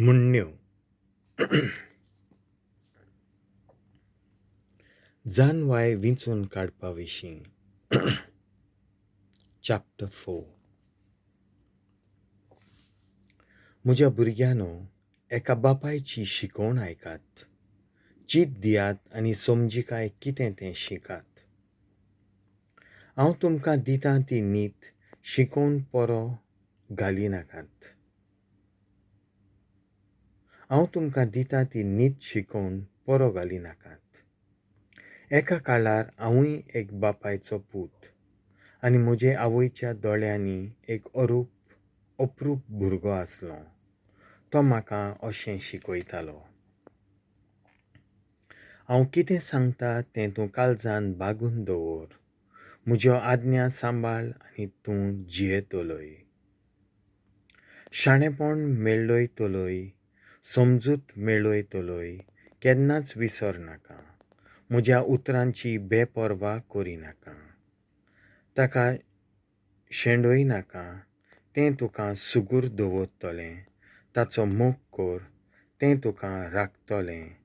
Mhon'nneo. Zannvai vinchun kaddpa विशीं. Chapter 4. म्हज्या भुरग्यांनो, एका बापायची शिकवण आयकात. चिंत दियात आनी समजिकाय कितें तें शिकात. हांव तुमकां दितां ती नीत शिकोवन परो घाली नाकात. हांव तुमकां दितां ती नीत शिकोवन परो घाली नाकात. एका काळार हांवूय एक बापायचो पूत आनी म्हजे आवयच्या दोळ्यांनी एक अप्रूप भुरगो आसलो. तो म्हाका अशें शिकयतालो. हांव कितें सांगता तें तूं काळजान बागून दवर. म्हज्यो आज्ञा सांबाळ आनी तूं जियेतलोय. शाणेपण मेळयतलोय, समजूत मेळयतलोय, केन्नाच विसर नाका. म्हज्या उतरांची बेपर्वा करिनाका. ताका शेंडोय नाका. तें तुका सुगूर दवरतलें. ताचो मोग कर, तें तुका राखतलें.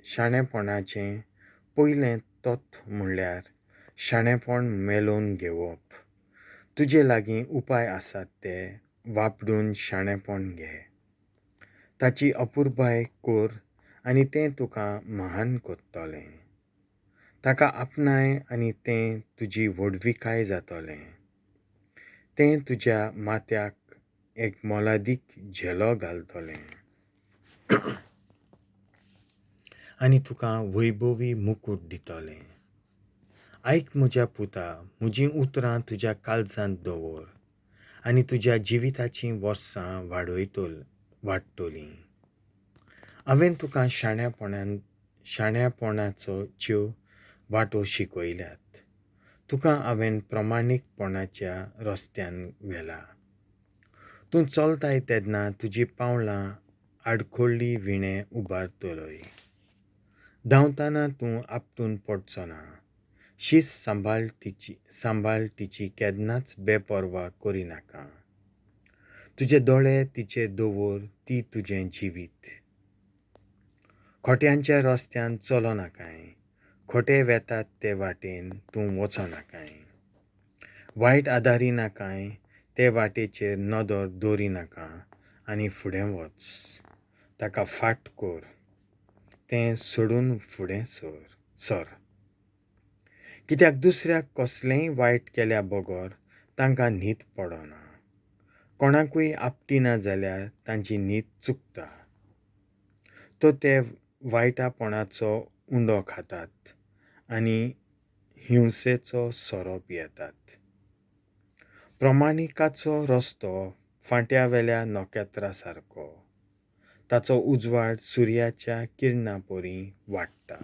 शाणेपणाचें पयलें तत्व म्हणल्यार शाणेपण मेळोवन घेवप. तुजे लागीं उपाय आसात ते वापरून शाणेपण घे. ताची अपुरबाय कर आनी तें तुका महान करतलें. ताका आपणाय आनी तें तुजी व्हडविकाय जातलें. तें तुज्या माथ्याक एक मोलादीक झेलो घालतलें आनी तुका वैभवी मुकूट दितलें. आयक म्हज्या पुता, म्हजीं उतरां तुज्या काळजांत दवर आनी तुज्या जिविताचीं वर्सां वाडटलीं. हांवें तुका शाण्यापणाच्यो वाटो शिकयल्यात. तुका हांवें प्रमाणीकपणाच्या रस्त्यान व्हेला. तूं चलताय तेन्ना तुजीं पावलां आडखळ्ळी विणें उबारतलोय. धांवतना तूं आपटून पडचो ना. शिस्त सांबाळ तिची केन्नाच बेपर्वा करिनाका. तुजे दोळे तिचेर दवर, ती तुजें जिवीत. खोट्यांच्या रस्त्यान चलो नाकाय. खोटे वेतात ते वाटेन तूं वचो नाकाय. वायट आदारी नाकाय. ते वाटेचेर नदर दवरिनाका आनी फुडें वच. ताका फाट कर. तें सोडून फुडें सर. कित्याक दुसऱ्याक कसलेंय वायट केल्या बगर तांकां न्हीद पडना. कोणाकूय आपटिना जाल्यार तांची न्हीद चुकता. तो ते वायटापणाचो उंडो खातात आनी हिंसेचो सोरो पियेतात. प्रमाणिकाचो रस्तो फांट्या वेल्या नोकेत्रा सारको. ताचो उजवाड सुर्याच्या किरणा परी वाडटा.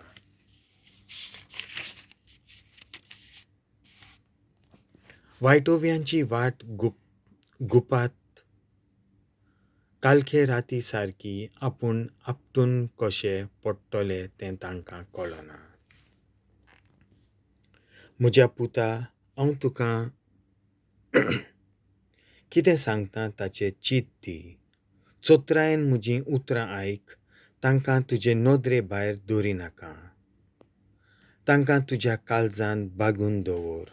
वायटोव्यांची वाट गुपात कालखे राती सारकी आपूण आपटून कशें पडटले तें तांकां कळना. म्हज्या पुता, हांव तुका कितें सांगता ताचें चिंत दी. चोत्रायेन म्हजीं उतरां आयक. तांकां तुजे नदरे भायर दवरिनाका. तांकां तुज्या काळजांत बागून दवर.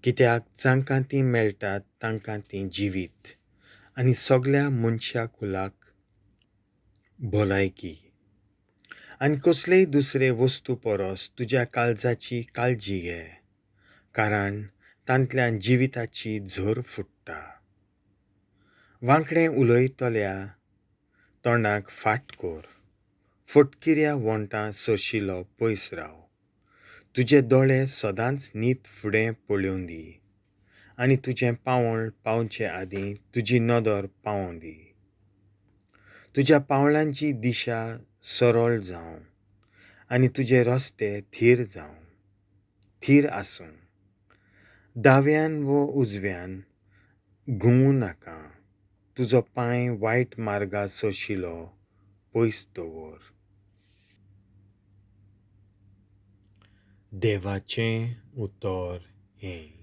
कित्याक जांकां तीं मेळटात तांकां तीं जिवीत आनी सगळ्या मनशा कुलाक भलायकी. आनी कसलेय दुसरे वस्तू पोरोस तुज्या कallzachi कallji घे. कारण tantlean jivitachi zhôr futt'tta. वांकडें उलयतल्या तोंडाक फाट कर. फटकिऱ्या वोंटां सोशिलो पयस राव. तुजे दोळे सदांच नीत फुडें पळोवन दी आनी तुजें पावल पावचे आदीं तुजी नदर पावों दी. तुज्या पावलांची दिशा सरळ जावं आनी तुजे रस्ते थीर आसूं. दाव्यान वो उजव्यान घुंवू नाका. तुजो पांय वायट मार्गा सोशिलो पयस दवर. देवाचें उतर हें.